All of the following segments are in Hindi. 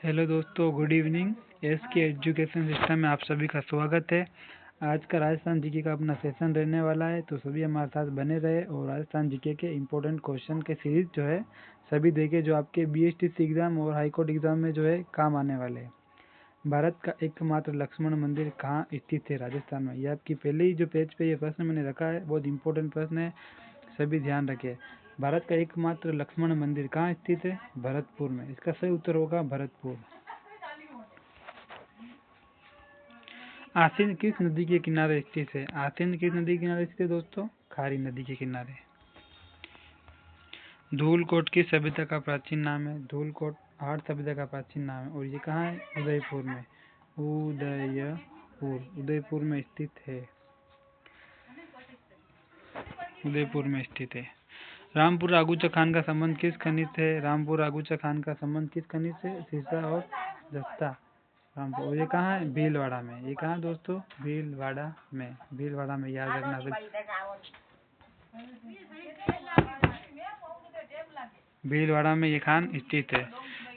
हेलो दोस्तों, गुड इवनिंग। एस के एजुकेशन सिस्टम में आप सभी का स्वागत है। आज का राजस्थान जीके का अपना सेशन रहने वाला है, तो सभी हमारे साथ बने रहे और राजस्थान जीके के इम्पोर्टेंट क्वेश्चन के सीरीज जो है सभी देखे, जो आपके बीएसटीसी एग्जाम और हाईकोर्ट एग्जाम में जो है काम आने वाले हैं। भारत का एकमात्र लक्ष्मण मंदिर कहाँ स्थित है? राजस्थान में। ये आपकी पहले ही जो पेज पे ये प्रश्न मैंने रखा है, बहुत इंपॉर्टेंट प्रश्न है, सभी ध्यान रखें। भारत का एकमात्र लक्ष्मण मंदिर कहाँ स्थित है? भरतपुर में। इसका सही उत्तर होगा भरतपुर। आसीन किस नदी के किनारे स्थित है? आसीन किस नदी के किनारे स्थित है दोस्तों? खारी नदी के किनारे। धूलकोट किस सभ्यता का प्राचीन नाम है? धूलकोट हाड़ सभ्यता का प्राचीन नाम है, और ये कहाँ है? उदयपुर में। उदयपुर में स्थित है। उदयपुर में स्थित है। रामपुर आगूचा खान का संबंध किस खनिज से है? रामपुर आगूचा खान का संबंध किस खनिज से? सीसा और जस्ता। रामपुर। ये कहाँ है? भीलवाड़ा में। ये कहाँ दोस्तों? भीलवाड़ा में। भीलवाड़ा में, याद रखना। भीलवाड़ा में ये खान स्थित है।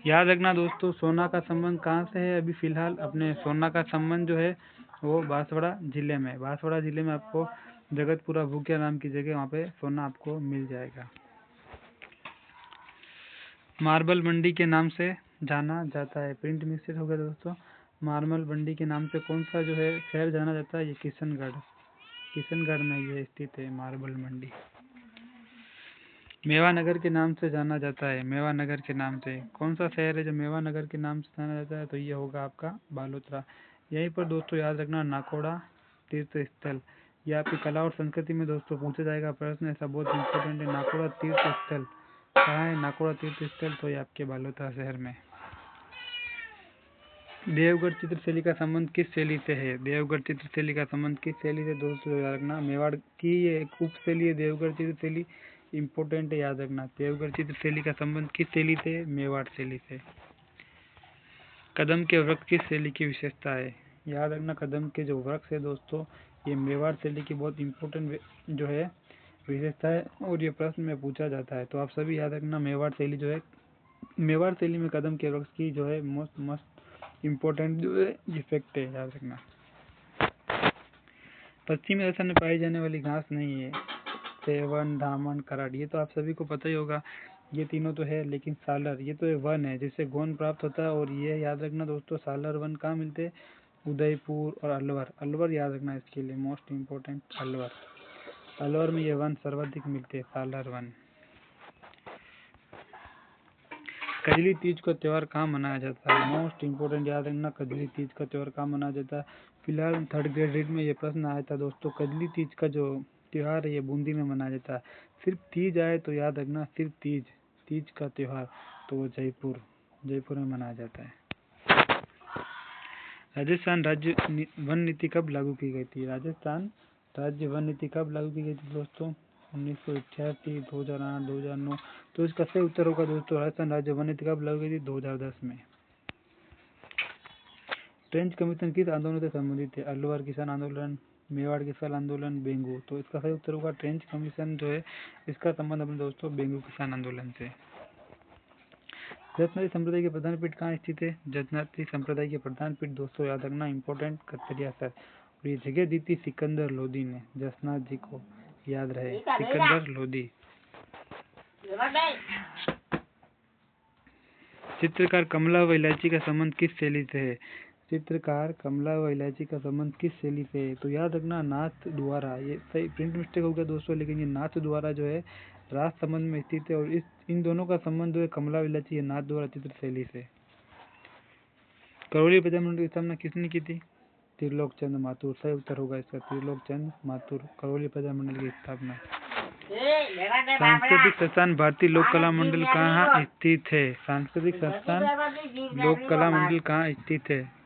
याद रखना दोस्तों, सोना का संबंध कहाँ से है? अभी फिलहाल अपने सोना का संबंध जो है वो बांसवाड़ा जिले में। बांसवाड़ा जिले में आपको जगतपुरा भूकिया नाम की जगह, वहाँ पे सोना आपको मिल जाएगा। मार्बल मंडी के नाम से जाना जाता है। प्रिंट मिस्टेक हो गया दोस्तों। मार्बल मंडी के नाम से कौन सा जो है शहर जाना जाता है? ये किशनगढ़। किशनगढ़ में ये स्थित है मार्बल मंडी। मेवानगर के नाम से जाना जाता है। मेवानगर के नाम से कौन सा शहर है जो मेवानगर के नाम से जाना जाता है? तो ये होगा आपका बालोतरा। यहीं पर दोस्तों याद रखना, नाकोड़ा तीर्थ स्थल। ये आपकी कला और संस्कृति में दोस्तों पूछा जाएगा प्रश्न, ऐसा बहुत इंपॉर्टेंट है। नाकोड़ा तीर्थ स्थल कहाँ है? नाकोड़ा तीर्थ स्थल तो ये आपके बालोतरा शहर में। देवगढ़ चित्रशैली का संबंध किस शैली से है? देवगढ़ चित्रशैली का संबंध किस शैली से दोस्तों? याद रखना, मेवाड़ की ये एक उप शैली है देवगढ़ चित्रशैली। इम्पोर्टेंट है, याद रखना। देवगढ़ चित्रशैली का संबंध किस शैली से? मेवाड़ शैली से। कदम के वृक्ष किस शैली की विशेषता है? याद रखना, कदम के जो वृक्ष है दोस्तों, ये मेवाड़ शैली की बहुत इंपॉर्टेंट जो है विशेषता है, और ये प्रश्न में पूछा जाता है, तो आप सभी याद रखना। मेवाड़ शैली जो है, मेवाड़ शैली में कदम के वृक्ष की जो है मोस्ट इम्पोर्टेंट जो है इफेक्ट है, याद रखना। पश्चिमी राजस्थान में पाई जाने वाली घास नहीं है। सेवन, दामन, कराड़, ये तो आप सभी को पता ही होगा। ये तीनों तो है, लेकिन सालर ये तो वन है जिससे गोंद प्राप्त होता है, और ये याद रखना दोस्तों, सालर वन कहाँ मिलते हैं? उदयपुर और अलवर। अलवर याद रखना इसके लिए, मोस्ट इम्पोर्टेंट अलवर। अलवर में ये वन सर्वाधिक मिलते हैं, सालर वन। कजली तीज का त्यौहार कहाँ मनाया जाता है? मोस्ट इम्पोर्टेंट, याद रखना, कजली तीज का त्यौहार कहाँ मनाया जाता है? फिलहाल थर्ड ग्रेड रीड में ये प्रश्न आया था दोस्तों। कजली तीज का जो त्यौहार है ये बूंदी में मनाया जाता है। सिर्फ तीज आए तो याद रखना, सिर्फ तीज का त्यौहार तो वो जयपुर में मनाया जाता है। राजस्थान राज्य वन नीति कब लागू की गई थी? राजस्थान राज्य वन नीति कब लागू की गई थी दोस्तों? 1988, 2008, 2009। तो इसका सही उत्तर होगा दोस्तों, राजस्थान राज्य वन नीति कब लागू की थी? 2010 में। ट्रेंच कमीशन किस आंदोलन से संबंधित है? अलवर किसान आंदोलन, मेवाड़ किसान आंदोलन, बेंगू। तो इसका सही उत्तर होगा ट्रेंच कमीशन जो है, इसका संबंध अपने दोस्तों बेंगू किसान आंदोलन से। जतनाती संप्रदाय के प्रधान पीठ कहाँ स्थित है? जतनाती संप्रदाय के प्रधान पीठ दोस्तों याद रखना, इंपॉर्टेंट, कतरिया सर। और ये जगह दी थी सिकंदर लोदी ने जसनाथ जी को, याद रहे, सिकंदर लोदी। चित्रकार कमला व इलायची का संबंध किस शैली से है? चित्रकार कमला व इलायची का संबंध किस शैली से है? तो याद रखना, नाथ द्वारा। ये सही प्रिंट मिस्टेक हो गया दोस्तों, लेकिन ये नाथ द्वारा जो है राज संबंध में स्थित है, और इन दोनों का संबंध जो है कमला व इलायची नाथ द्वारा चित्र शैली से। करौली प्रजामंडल की स्थापना किसने की थी? त्रिलोक चंद माथुर। सही उत्तर होगा इसका, त्रिलोक चंद माथुर। करौली प्रजामंडल की स्थापना। सांस्कृतिक संस्थान भारतीय लोक कला मंडल कहाँ स्थित है? सांस्कृतिक संस्थान लोक कला मंडल कहाँ स्थित है?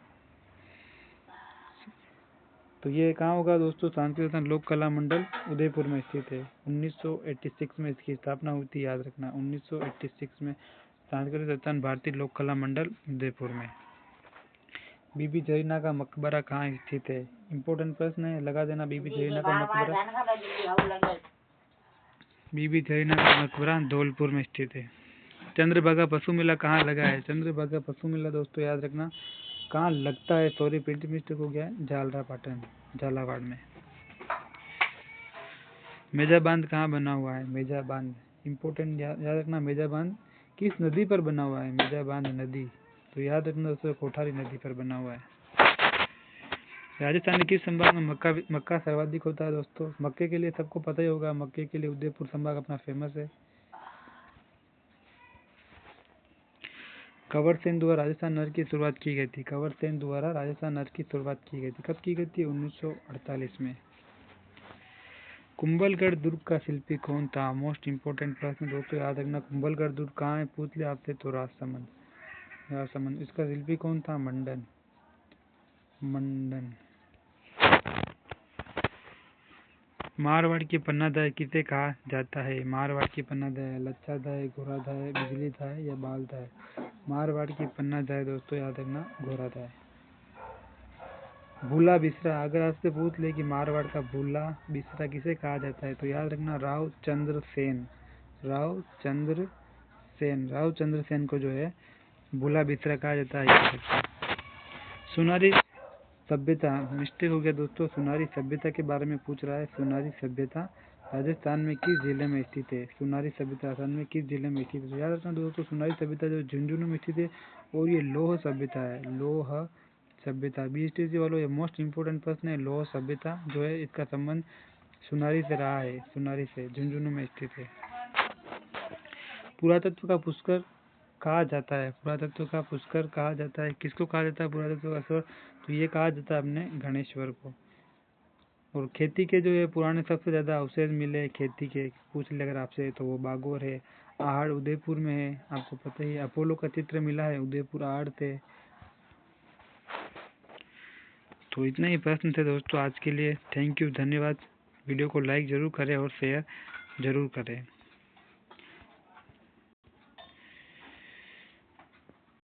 तो ये कहाँ होगा दोस्तों? सांस्कृतिक संस्थान लोक कला मंडल उदयपुर में स्थित है। 1986 में इसकी स्थापना हुई थी, याद रखना, 1986 में सांस्कृतिक संस्थान भारतीय लोक कला मंडल उदयपुर में। बीबी जरीना का मकबरा कहाँ स्थित है? इम्पोर्टेंट प्रश्न है, लगा देना। बीबी जरीना का मकबरा धौलपुर में स्थित है। चंद्रभागा पशु मेला कहाँ लगा है? चंद्रभागा पशु मेला दोस्तों याद रखना कहाँ लगता है, सॉरी प्रिंटिंग मिस्टेक हो गया है, झालरापाटन झालावाड़ में। मेजा बांध कहाँ बना हुआ है? मेजा बांध इम्पोर्टेंट याद रखना, मेजा बांध किस नदी पर बना हुआ है? मेजा बांध नदी, तो याद रखना दोस्तों कोठारी नदी पर बना हुआ है। राजस्थान में किस संभाग में मक्का सर्वाधिक होता है? दोस्तों मक्के के लिए सबको पता ही होगा, मक्के के लिए उदयपुर संभाग अपना फेमस है। कंवर सेन द्वारा राजस्थान नर्क की शुरुआत की गई थी? कंवर सेन द्वारा राजस्थान नर्क की शुरुआत की गई थी, कब की गई थी? 1948 में। कुंभलगढ़ दुर्ग का शिल्पी कौन था? मोस्ट इम्पोर्टेंट प्रश्न दोस्तों याद रखना, कुंभलगढ़ दुर्ग कहाँ है पूछ ले आपसे तो राजसमंद। इसका शिल्पी कौन था? मंडन। मारवाड़ की पन्नादाय किसे कहा जाता है? मारवाड़ की पन्नादाय लच्छादाय, घोड़ादाय, बिजलीदाय या बालदाय? मारवाड़ की पन्नादाय दोस्तों याद रखना घोड़ादाय। भूला बिसरा, अगर आपसे पूछ ले कि मारवाड़ का भूला बिसरा किसे कहा जाता है, तो याद रखना राव चंद्र सेन को जो है भूला बिसरा कहा जाता है। सुनारी सभ्यता, मिस्टेक हो गया दोस्तों, सुनारी सभ्यता के बारे में पूछ रहा है। सुनारी सभ्यता राजस्थान में किस जिले में स्थित है? सुनारी सभ्यता राजस्थान में किस जिले में स्थित है? याद रखना दोस्तों सुनारी सभ्यता जो झुंझुनू में स्थित है, और ये लौह सभ्यता है। लौह सभ्यता BSTC वालों ये मोस्ट इम्पोर्टेंट प्रश्न है। लौह सभ्यता जो है इसका संबंध सुनारी से रहा है, सुनारी से झुंझुनू में स्थित है। पुरातत्व का पुष्कर कहा जाता है? पुरातत्व का पुष्कर कहा जाता है, किसको कहा जाता है पुरातत्व का स्वर? तो ये कहा जाता है अपने गणेश्वर को। और खेती के जो है पुराने सबसे ज्यादा अवशेष मिले खेती के पूछ ले अगर आपसे, तो वो बागोर है। आहड़ उदयपुर में है, आपको पता ही है। अपोलो का चित्र मिला है उदयपुर आहड़ थे। तो इतना ही प्रश्न थे दोस्तों आज के लिए। थैंक यू, धन्यवाद। वीडियो को लाइक जरूर करें और शेयर जरूर करें।